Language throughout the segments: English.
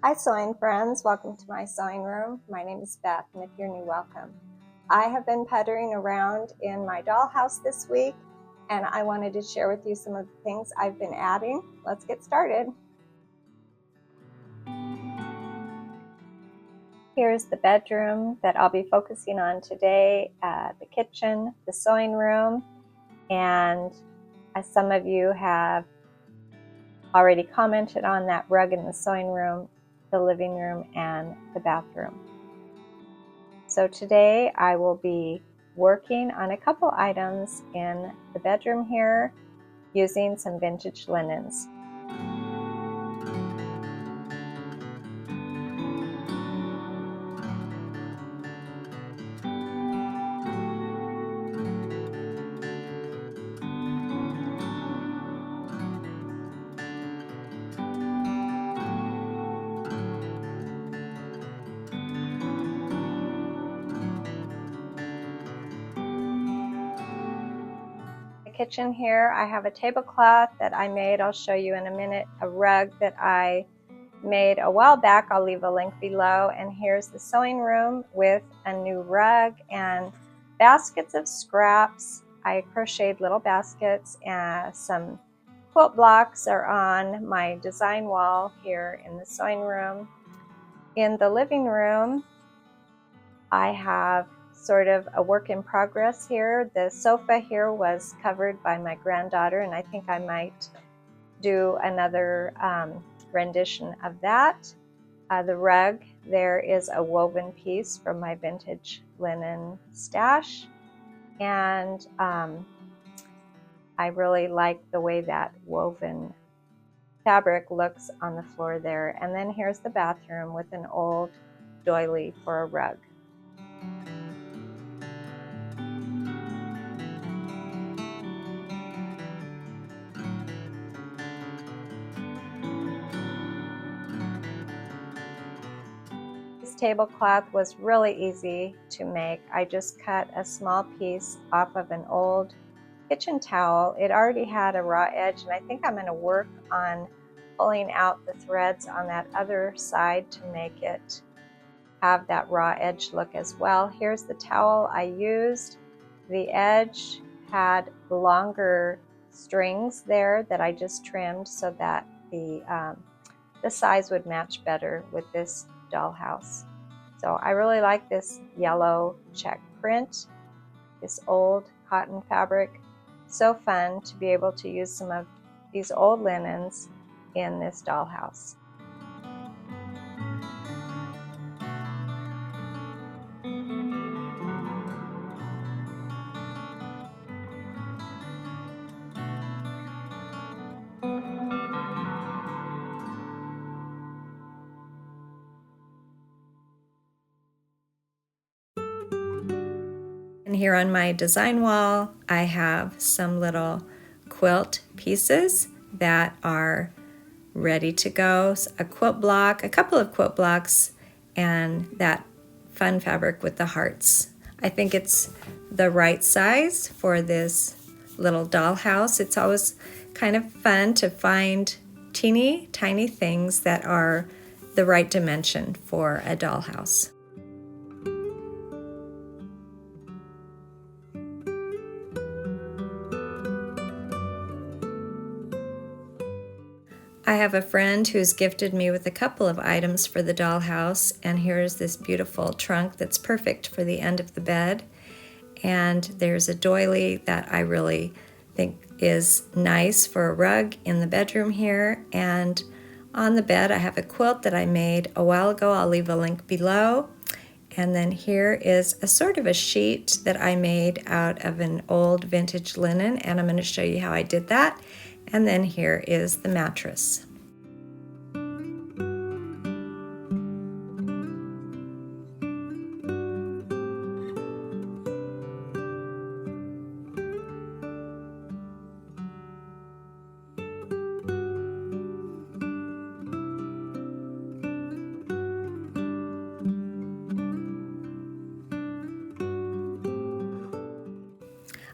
Hi sewing friends, welcome to my sewing room. My name is Beth, and if you're new, welcome. I have been puttering around in my dollhouse this week, and I wanted to share with you some of the things I've been adding. Let's get started. Here's the bedroom that I'll be focusing on today, the kitchen, the sewing room, and as some of you have already commented on, that rug in the sewing room, the living room, and the bathroom. So today I will be working on a couple items in the bedroom here using some vintage linens. The kitchen here, I have a tablecloth that I made. I'll show you in a minute. A rug that I made a while back. I'll leave a link below. And here's the sewing room with a new rug and baskets of scraps. I crocheted little baskets, and some quilt blocks are on my design wall here in the sewing room. In the living room, I have sort of a work in progress here. The sofa here was covered by my granddaughter, and I think I might do another rendition of that. The rug, there is a woven piece from my vintage linen stash, and I really like the way that woven fabric looks on the floor there. And then here's the bathroom with an old doily for a rug. This tablecloth was really easy to make. I just cut a small piece off of an old kitchen towel. It already had a raw edge, and I think I'm going to work on pulling out the threads on that other side to make it have that raw edge look as well. Here's the towel I used. The edge had longer strings there that I just trimmed so that the size would match better with this dollhouse. So I really like this yellow check print, this old cotton fabric. So fun to be able to use some of these old linens in this dollhouse. And here on my design wall, I have some little quilt pieces that are ready to go. A quilt block, a couple of quilt blocks, and that fun fabric with the hearts. I think it's the right size for this little dollhouse. It's always kind of fun to find teeny tiny things that are the right dimension for a dollhouse. I have a friend who's gifted me with a couple of items for the dollhouse, and here's this beautiful trunk that's perfect for the end of the bed. And there's a doily that I really think is nice for a rug in the bedroom here. And on the bed, I have a quilt that I made a while ago. I'll leave a link below. And then here is a sort of a sheet that I made out of an old vintage linen, and I'm going to show you how I did that. And then here is the mattress.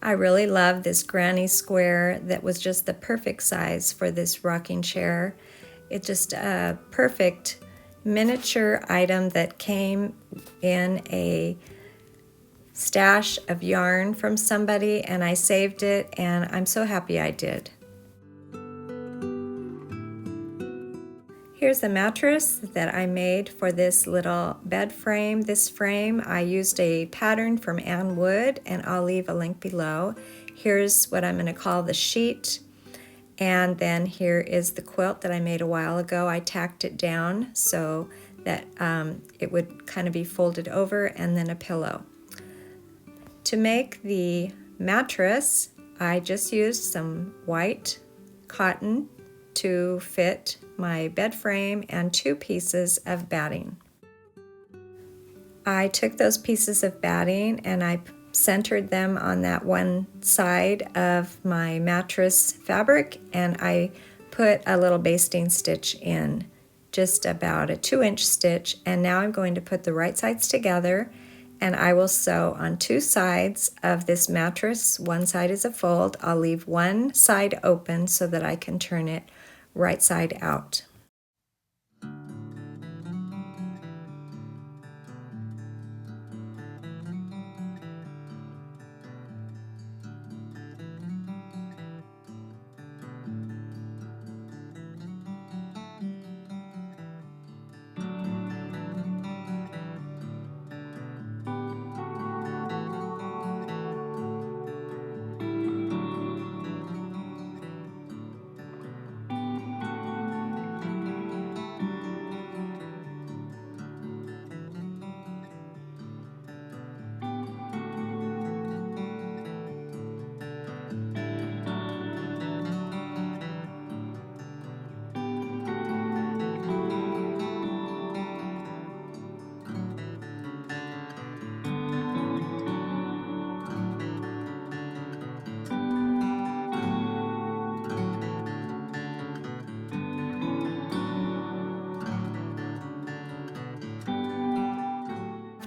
I really love this granny square that was just the perfect size for this rocking chair. It's just a perfect miniature item that came in a stash of yarn from somebody, and I saved it, and I'm so happy I did. Here's the mattress that I made for this little bed frame. This frame, I used a pattern from Ann Wood, and I'll leave a link below. Here's what I'm going to call the sheet, and then here is the quilt that I made a while ago. I tacked it down so that it would kind of be folded over, and then a pillow. To make the mattress, I just used some white cotton to fit my bed frame and 2 pieces of batting. I took those pieces of batting and I centered them on that one side of my mattress fabric, and I put a little basting stitch in, just about a 2-inch stitch, and now I'm going to put the right sides together, and I will sew on 2 sides of this mattress. One side is a fold. I'll leave one side open so that I can turn it right side out.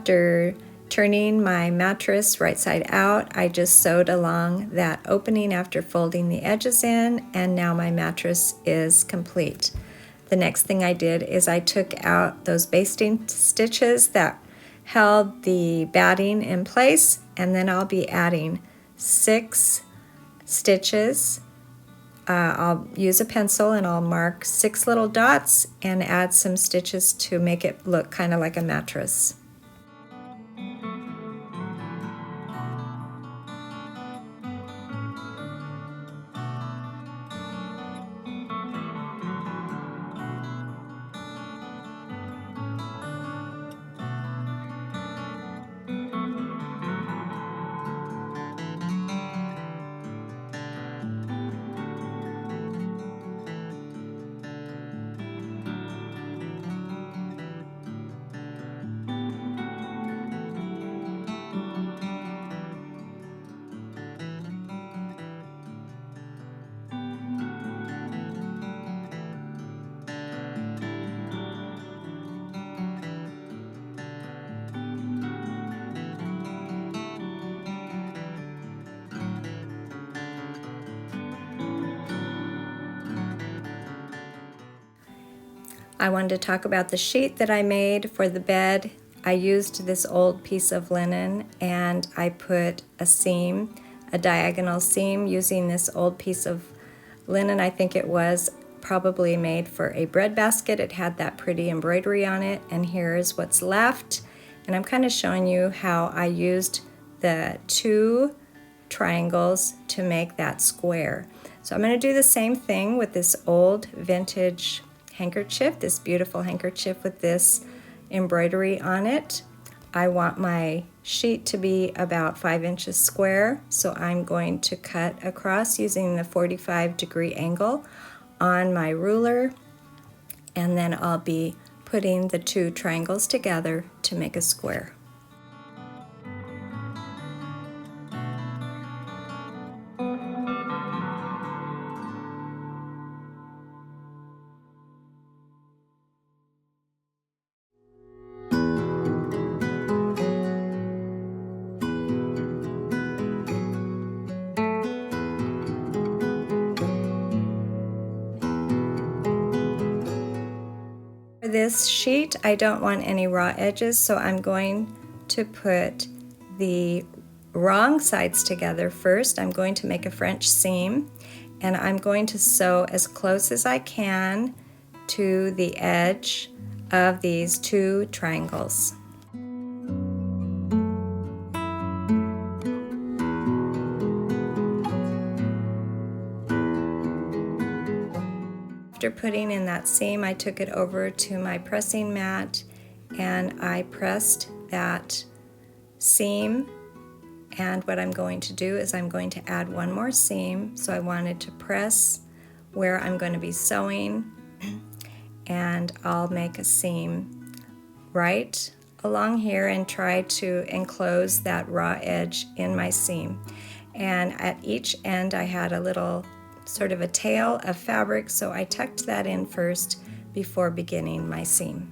After turning my mattress right side out, I just sewed along that opening after folding the edges in, and now my mattress is complete. The next thing I did is I took out those basting stitches that held the batting in place, and then I'll be adding 6 stitches. I'll use a pencil and I'll mark 6 little dots and add some stitches to make it look kind of like a mattress. I wanted to talk about the sheet that I made for the bed. I used this old piece of linen and I put a seam, a diagonal seam, using this old piece of linen. I think it was probably made for a bread basket. It had that pretty embroidery on it, and here's what's left. And I'm kind of showing you how I used the 2 triangles to make that square. So I'm going to do the same thing with this old vintage handkerchief, this beautiful handkerchief with this embroidery on it. I want my sheet to be about 5 inches square, so I'm going to cut across using the 45-degree angle on my ruler, and then I'll be putting the 2 triangles together to make a square. For this sheet, I don't want any raw edges, so I'm going to put the wrong sides together first. I'm going to make a French seam, and I'm going to sew as close as I can to the edge of these two triangles. After putting in that seam, I took it over to my pressing mat and I pressed that seam, and what I'm going to do is I'm going to add one more seam. So I wanted to press where I'm going to be sewing, and I'll make a seam right along here and try to enclose that raw edge in my seam. And at each end I had a little sort of a tail of fabric, so I tucked that in first before beginning my seam.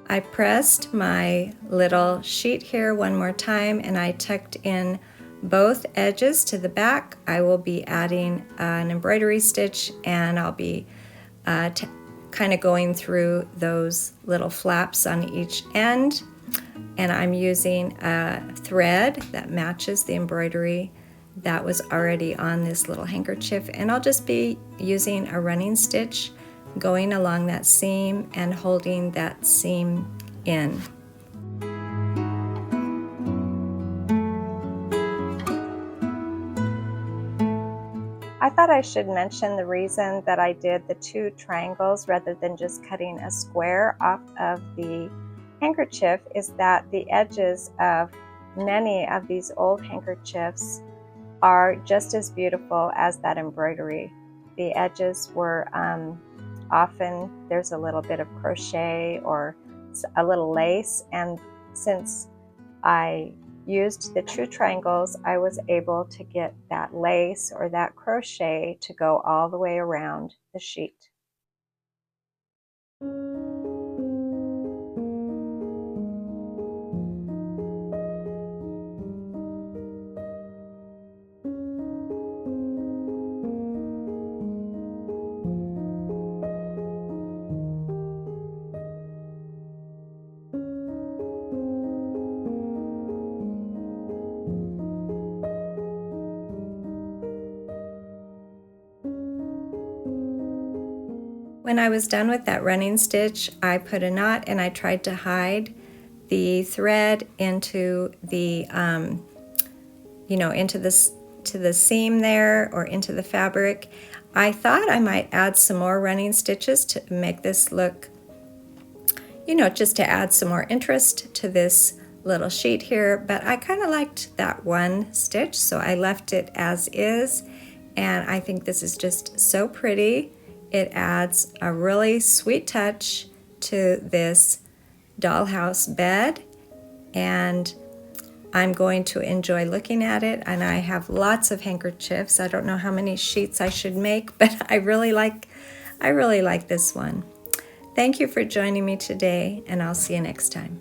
I pressed my little sheet here one more time and I tucked in both edges to the back. I will be adding an embroidery stitch, and I'll be kind of going through those little flaps on each end. And I'm using a thread that matches the embroidery that was already on this little handkerchief, and I'll just be using a running stitch going along that seam and holding that seam in. I thought I should mention the reason that I did the two triangles rather than just cutting a square off of the handkerchief is that the edges of many of these old handkerchiefs are just as beautiful as that embroidery. The edges were often there's a little bit of crochet or a little lace, and since I used the true triangles, I was able to get that lace or that crochet to go all the way around the sheet. When I was done with that running stitch, I put a knot and I tried to hide the thread into the, into the seam there or into the fabric. I thought I might add some more running stitches to make this look, just to add some more interest to this little sheet here, but I kind of liked that one stitch, so I left it as is, and I think this is just so pretty. It adds a really sweet touch to this dollhouse bed, and I'm going to enjoy looking at it. And I have lots of handkerchiefs. I don't know how many sheets I should make, but I really like this one. Thank you for joining me today, and I'll see you next time.